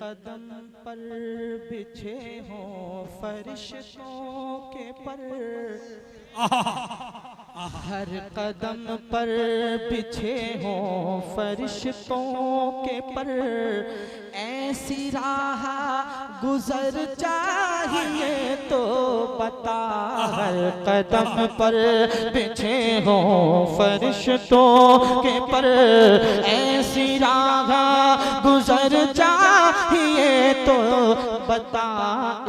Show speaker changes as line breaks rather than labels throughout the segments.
कदम पर बिछे हों फरिश्तों के पर, हर कदम पर बिछे हों फरिश्तों के पर, ऐसी राह गुजर चाहिए तो बता। हर कदम पर बिछे हों फरिश्तों के पर, ऐसी राह गुजर चाहिए तो बता।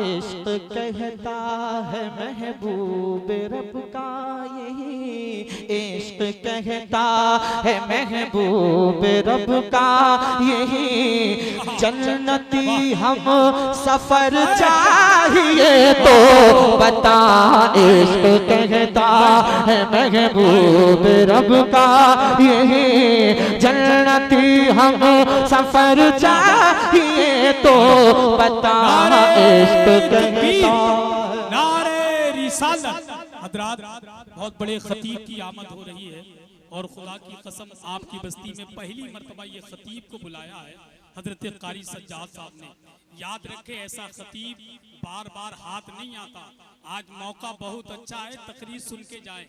इश्क कहता है महबूब रब का यही, इश्क कहता है महबूब रब का यही, जन्नती हम सफर चाहिए तो बता। इश्क कहता है महबूब रब का यही, जन्नती हम सफर चाहिए तो बता। इश्क कहता।
नारे रिसालत। हजरात, बहुत बड़े खतीब की आमद हो रही है और खुदा की कसम आपकी बस्ती में पहली मर्तबा ये खतीब को बुलाया है हजरत कारी सज्जाद साहब ने। याद रखे, ऐसा खतीब बार बार हाथ नहीं आता। आज मौका बहुत अच्छा है, तकरीर सुन के जाए।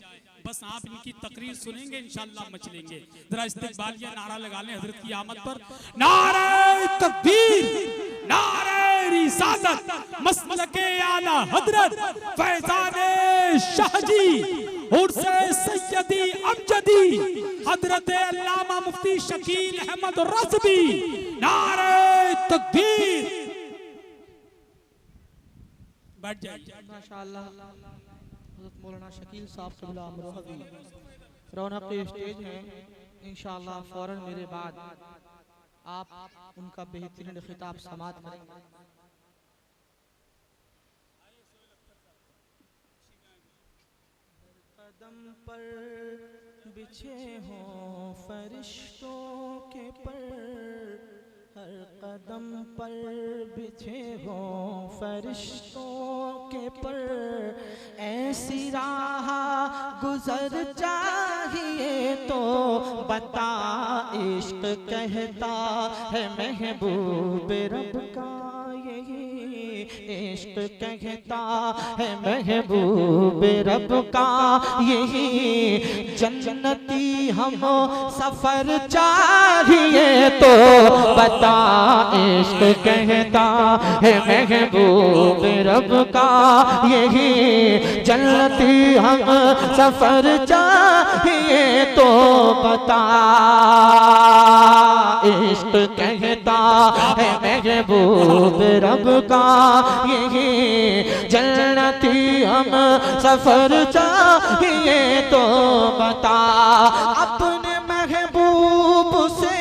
बस आप इनकी तकरीर सुनेंगे इंशाअल्लाह मचलेंगे। जरा इस्तिक़बालिया नारा लगा लें हजरत की आमद पर। नारे तकबीर, नारे रिसालत, मसलके आला हजरत फैज़ाने शाहजी उर्से सैयदी अमजदी हजरत अल्लामा मुफ्ती शकील अहमद रज़वी। नारे तकबीर। बैठ जाइए।
माशाअल्लाह हज़रत मौलाना शकील साहब क़िबला अमरोहवी रौनक स्टेज है। इंशाअल्लाह फौरन मेरे बाद आप उनका बेहतरीन खिताब समाअत करेंगे। कदम पर बिछे हों फरिश्तों के पर, हर कदम पर बिछे हों फरिश्तों के पर, ऐसी राह गुजर चाहिए तो बता। इश्क कहता है महबूब रब का यही, इश्क कहता है महबूब रब का यही, जन्नती हम सफर चाहिए तो बता। इश्क कहता है महबूब रब का यही, जन्नती हम सफर चाहिए तो बता। इश्क कहता है महबूब रब का यही, जन्नती हम सफर चाहिए तो बता। अपने महबूब से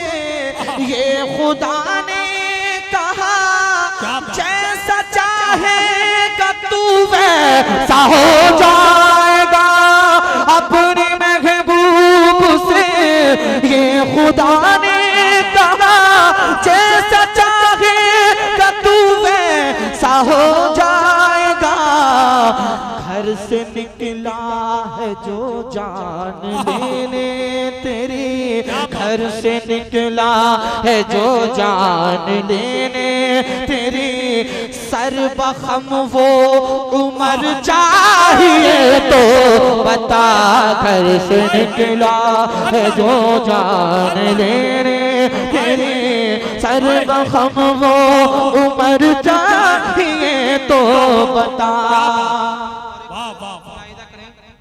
ये खुदा ने कहा, जैसा चाहेगा तू वैसा हो जाएगा। अपने महबूब से ये खुदा ने कहा, जैसा चाहेगा तू वैसा हो जाएगा। घर से निकला है जो जान लेने तेरी, घर से निकला है जो जान लेने तेरी, सर बखम वो उम्र चाहिए तो बता। घर से निकला है जो जान लेने तेरी, सर बखम वो उम्र चाहिए तो बता।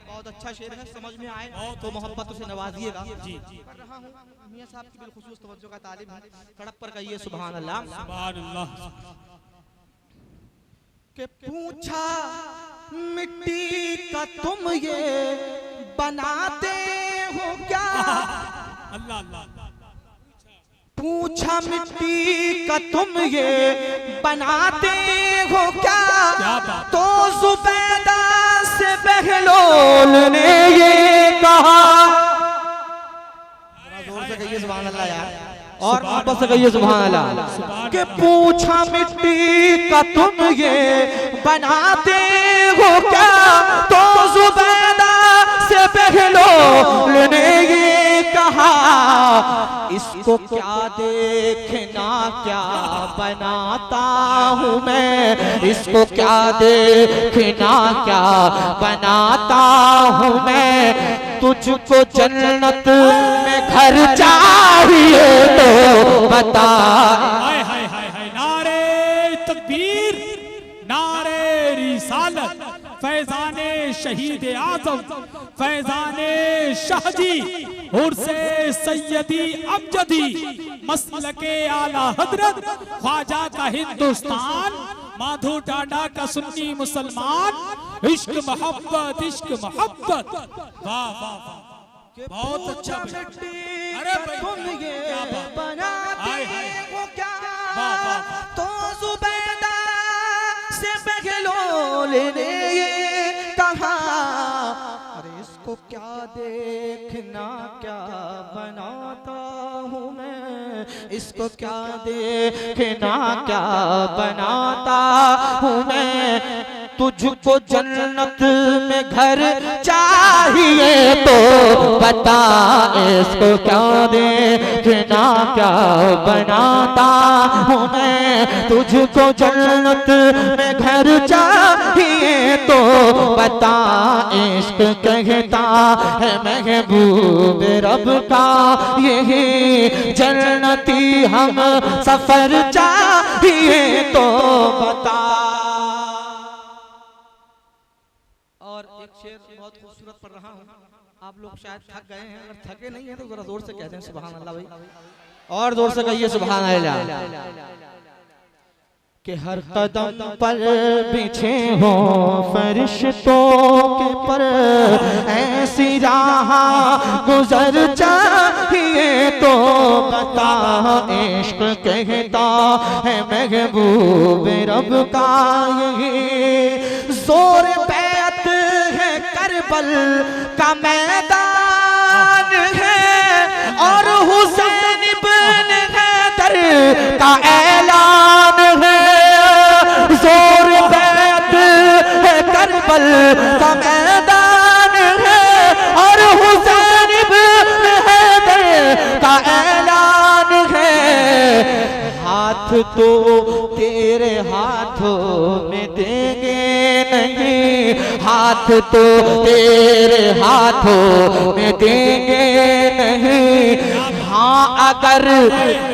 बहुत अच्छा शेर है, समझ में आए तो मोहब्बत से नवाजिएगा। जी कर रहा हूँ मियां साहब की बिलखुसूस तवज्जो का तालिब है। सड़क पर कहिए सुभान अल्लाह।
सुभान अल्लाह।
के पूछा मिट्टी का तुम ये बनाते हो क्या?
अल्लाह अल्लाह।
पूछा मिट्टी का तुम ये बनाते हो क्या? तो जुबैदा से बहलोल ने ये कहा। जोर से कहिए सुभान अल्लाह यार। और आपस से कहिए सुभान अल्लाह। कि पूछा मिट्टी का तुम ये बनाते हो क्या, तो जुबैदा से बहलोल ने ये कहा, इसको क्या देखना क्या बनाता हूँ मैं, इसको क्या देखना क्या बनाता हूँ मैं, तुझको जन्नत में घर चाहिए तो बता।
हाय हाय हाय हाय, नारे तकबीर, नारे रिसालत, फैजाने शहीद आजम, फैजाने शाहजी और से सैयदी अमजदी, मसलके आला हजरत, ख्वाजा का हिंदुस्तान, माधो टाडा का सुन्नी मुसलमान, इश्क मोहब्बत। वाह वाह वाह, बहुत अच्छा। अरे
तुम ये बनाते हो क्या,
वाह वाह,
तो जुबैदा से बहलोल ने ये कहा, अरे इसको क्या देखना क्या बनाता हूँ मैं, इसको क्या देखना क्या बनाता हूँ मैं, तुझको जन्नत में घर चाहिए तो बता, इसको क्या देखना क्या बनाता हूँ मैं, तुझको जन्नत में घर चाहिए तो बता, इश्क कहता है महबूब रब का यही जन्नती हम सफर चाहिए तो बता। और एक शेर बहुत खूबसूरत पढ़ रहा हूँ, आप लोग शायद थक गए हैं, अगर थके नहीं हैं तो जरा जोर से कहते हैं सुभान अल्लाह भाई, और जोर से कहिए सुभान अल्लाह। कि हर कदम पर बिछे हो फरिश्तों के पर, ऐसी राह गुजर चाहिए तो बता, इश्क कहता है महबूब रब का यही जोर बैत है, करबल का मैदान है, और हुसैन इब्न हैदर का ऐलान है, जोर बैत है करबल का मैदान है, और हुसैन इब्न हैदर का ऐलान है, हाथ तो तेरे हाथों में देंगे नहीं, हाथ तो तेरे हाथों में देंगे नहीं, हाँ अगर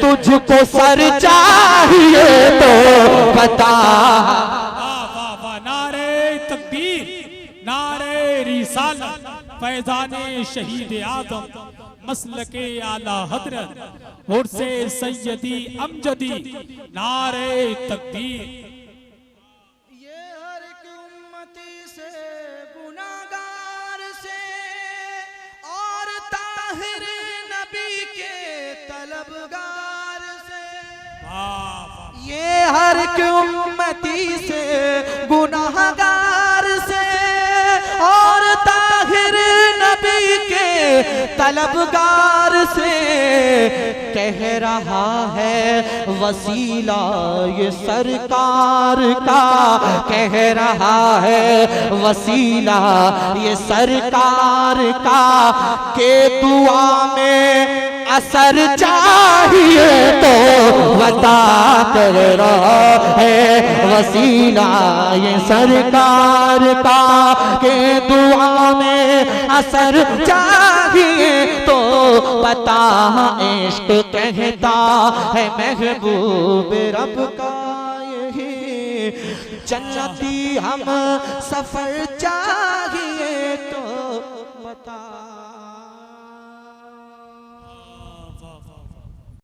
तुझको सर चाहिए तो बता।
वाह वाह, नारे तकबीर, नारे रिसालत, फैजाने शहीद आजम, मसलके आला हजरत और से सैयदी अमजदी, नारे तकबीर।
ये हर एक उम्मती से गुनाहगार से और ताहिर नबी के तलबगार से, ये हर एक उम्मती से गुनाहगार से और ताहिर नबी के तलबगार से, कह रहा है वसीला ये सरकार का, कह रहा है वसीला ये सरकार का, के दुआ में असर चाहिए तो बता, कर रहा है वसीला ये सरकार का, के दुआ में असर चाहिए तो बता, इश्क कहता है महबूब रब का यही जन्नती हम सफर